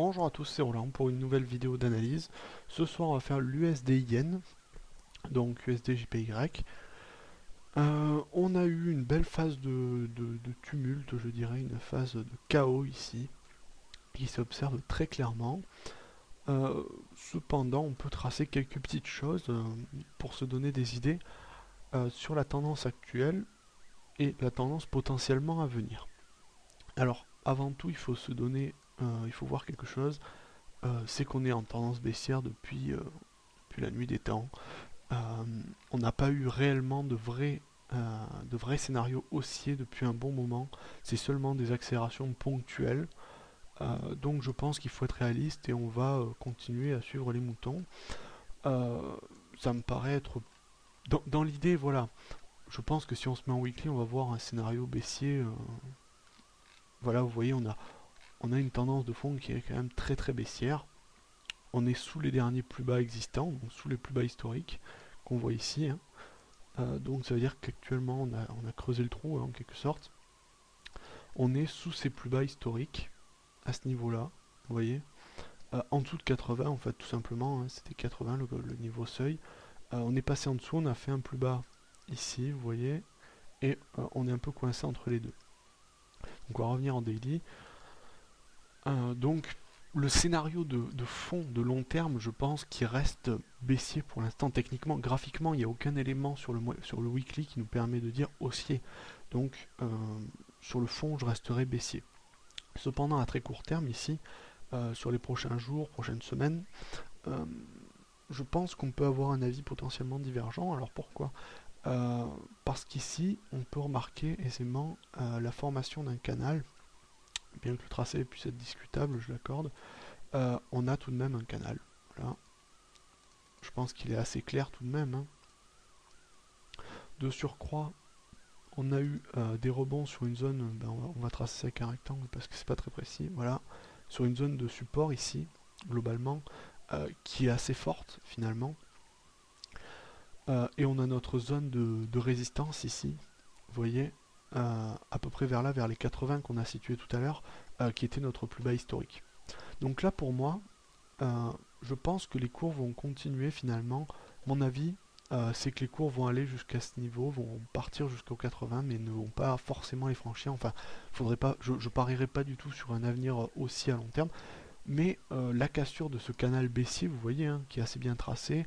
Bonjour à tous, c'est Roland pour une nouvelle vidéo d'analyse. Ce soir, on va faire l'USD Yen, donc USD JPY. On a eu une belle phase de tumulte, je dirais, une phase de chaos ici, qui s'observe très clairement. Euh, Cependant, on peut tracer quelques petites choses pour se donner des idées sur la tendance actuelle et la tendance potentiellement à venir. Alors, avant tout, il faut se donner, il faut voir quelque chose, c'est qu'on est en tendance baissière depuis la nuit des temps. Euh, on n'a pas eu réellement de vrais scénarios haussiers depuis un bon moment. C'est seulement des accélérations ponctuelles. Donc je pense qu'il faut être réaliste et on va continuer à suivre les moutons. Euh, Ça me paraît être... Dans l'idée, voilà. Je pense que si on se met en weekly, on va voir un scénario baissier. Voilà, vous voyez, on a une tendance de fond qui est quand même très très baissière. On est sous les derniers plus bas existants, donc sous les plus bas historiques qu'on voit ici, hein. Donc ça veut dire qu'actuellement on a creusé le trou, hein, en quelque sorte. On est sous ses plus bas historiques à ce niveau-là, vous voyez. En dessous de 80 en fait tout simplement, hein, c'était 80 le niveau seuil. On est passé en dessous, on a fait un plus bas ici, vous voyez, et on est un peu coincé entre les deux. Donc on va revenir en daily. Donc le scénario de fond, de long terme, je pense qu'il reste baissier pour l'instant. Techniquement, graphiquement, il n'y a aucun élément sur le weekly qui nous permet de dire haussier. Donc sur le fond, je resterai baissier. Cependant, à très court terme, ici, sur les prochains jours, prochaines semaines, euh, je pense qu'on peut avoir un avis potentiellement divergent. Alors pourquoi? Parce qu'ici, on peut remarquer aisément la formation d'un canal, bien que le tracé puisse être discutable, je l'accorde. On a tout de même un canal. Voilà. Je pense qu'il est assez clair tout de même, hein. De surcroît, on a eu des rebonds sur une zone, ben on va tracer ça avec un rectangle parce que c'est pas très précis, voilà, sur une zone de support ici, globalement, qui est assez forte finalement. Et on a notre zone de résistance ici, vous voyez, à peu près vers là, vers les 80 qu'on a situé tout à l'heure, qui était notre plus bas historique. Donc là pour moi, Euh, je pense que les cours vont continuer finalement. Mon avis, c'est que les cours vont aller jusqu'à ce niveau, vont partir jusqu'au 80, mais ne vont pas forcément les franchir. Enfin, faudrait pas, je parierais pas du tout sur un avenir aussi à long terme. Mais la cassure de ce canal baissier, vous voyez, hein, qui est assez bien tracé,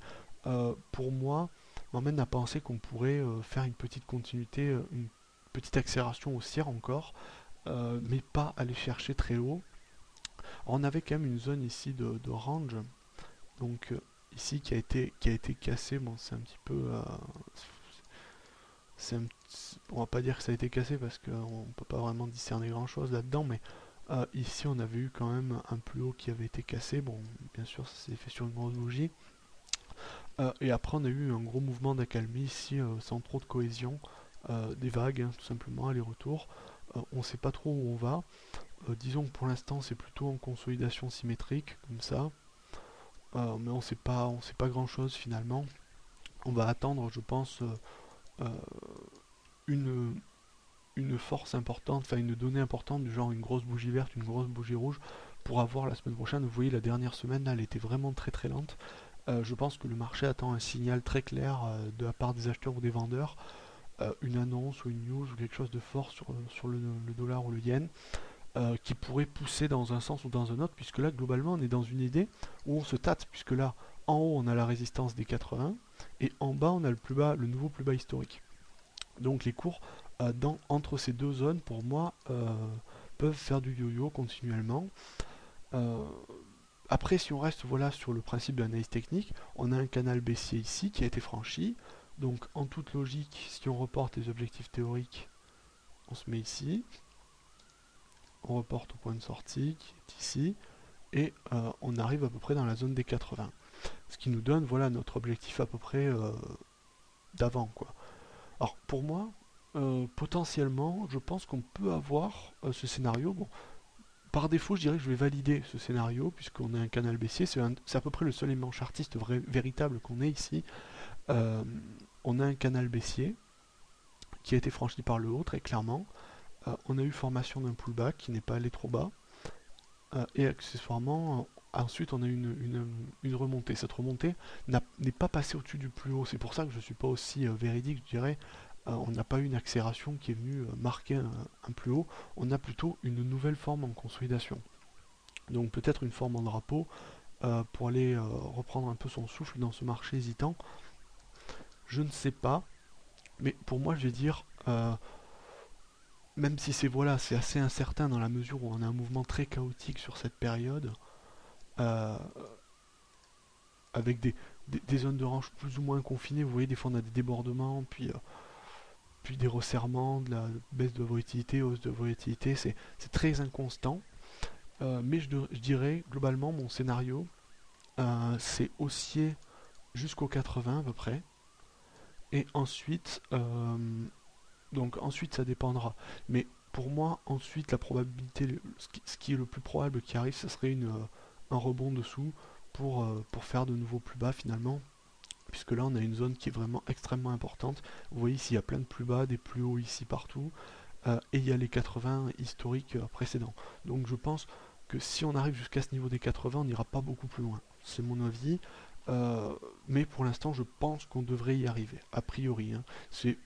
pour moi, m'emmène à penser qu'on pourrait faire une petite continuité, une petite accélération haussière encore, mais pas aller chercher très haut. Alors, on avait quand même une zone ici de range, donc ici qui a été cassé. Bon, c'est un petit peu, on va pas dire que ça a été cassé parce qu'on peut pas vraiment discerner grand chose là-dedans, mais ici on avait eu quand même un plus haut qui avait été cassé. Bon, bien sûr, ça s'est fait sur une grosse bougie. Et après, on a eu un gros mouvement d'accalmie ici, sans trop de cohésion, des vagues, hein, tout simplement, aller-retour. On sait pas trop où on va. Disons que pour l'instant, c'est plutôt en consolidation symétrique, comme ça. Mais on sait pas grand-chose finalement. On va attendre, je pense, euh, une, une force importante, enfin une donnée importante du genre une grosse bougie verte, une grosse bougie rouge, pour avoir la semaine prochaine. Vous voyez, la dernière semaine, là, elle était vraiment très très lente. Je pense que le marché attend un signal très clair de la part des acheteurs ou des vendeurs, une annonce ou une news ou quelque chose de fort sur le dollar ou le yen, qui pourrait pousser dans un sens ou dans un autre, puisque là, globalement, on est dans une idée où on se tâte, puisque là, en haut, on a la résistance des 80, et en bas, on a le nouveau plus bas historique. Donc les cours entre ces deux zones, pour moi, peuvent faire du yo-yo continuellement. Euh, Après, si on reste voilà, sur le principe de l'analyse technique, on a un canal baissier ici qui a été franchi. Donc en toute logique, si on reporte les objectifs théoriques, on se met ici, on reporte au point de sortie qui est ici, et on arrive à peu près dans la zone des 80. Ce qui nous donne voilà notre objectif à peu près d'avant, quoi. Alors pour moi, potentiellement, je pense qu'on peut avoir ce scénario. Bon, par défaut, je dirais que je vais valider ce scénario puisqu'on a un canal baissier. C'est à peu près le seul élément chartiste véritable qu'on ait ici. Euh, on a un canal baissier qui a été franchi par le haut très clairement. On a eu formation d'un pullback qui n'est pas allé trop bas. et accessoirement, ensuite on a une remontée. Cette remontée n'est pas passée au-dessus du plus haut. C'est pour ça que je ne suis pas aussi véridique, je dirais. On n'a pas eu une accélération qui est venue marquer un plus haut. On a plutôt une nouvelle forme en consolidation. Donc peut-être une forme en drapeau pour aller reprendre un peu son souffle dans ce marché hésitant. Je ne sais pas, mais pour moi je vais dire, même si c'est voilà, c'est assez incertain dans la mesure où on a un mouvement très chaotique sur cette période, euh, avec des zones de range plus ou moins confinées. Vous voyez, des fois on a des débordements, puis des resserrements, de la baisse de volatilité, hausse de volatilité, c'est très inconstant. Mais je dirais, globalement, mon scénario, c'est haussier jusqu'au 80 à peu près. Et ensuite, donc ensuite ça dépendra. Mais pour moi, ensuite, la probabilité, ce qui est le plus probable qui arrive, ce serait un rebond dessous pour faire de nouveaux plus bas finalement. Puisque là, on a une zone qui est vraiment extrêmement importante. Vous voyez ici, il y a plein de plus bas, des plus hauts ici partout. Et il y a les 80 historiques précédents. Donc je pense que si on arrive jusqu'à ce niveau des 80, on n'ira pas beaucoup plus loin. C'est mon avis. Euh, mais pour l'instant, je pense qu'on devrait y arriver, a priori, hein. C'est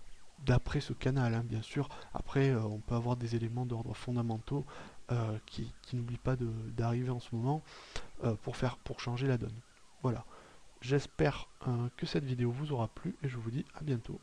d'après ce canal, hein, bien sûr. Après, on peut avoir des éléments d'ordre fondamentaux qui n'oublient pas d'arriver en ce moment pour changer la donne. Voilà. J'espère que cette vidéo vous aura plu et je vous dis à bientôt.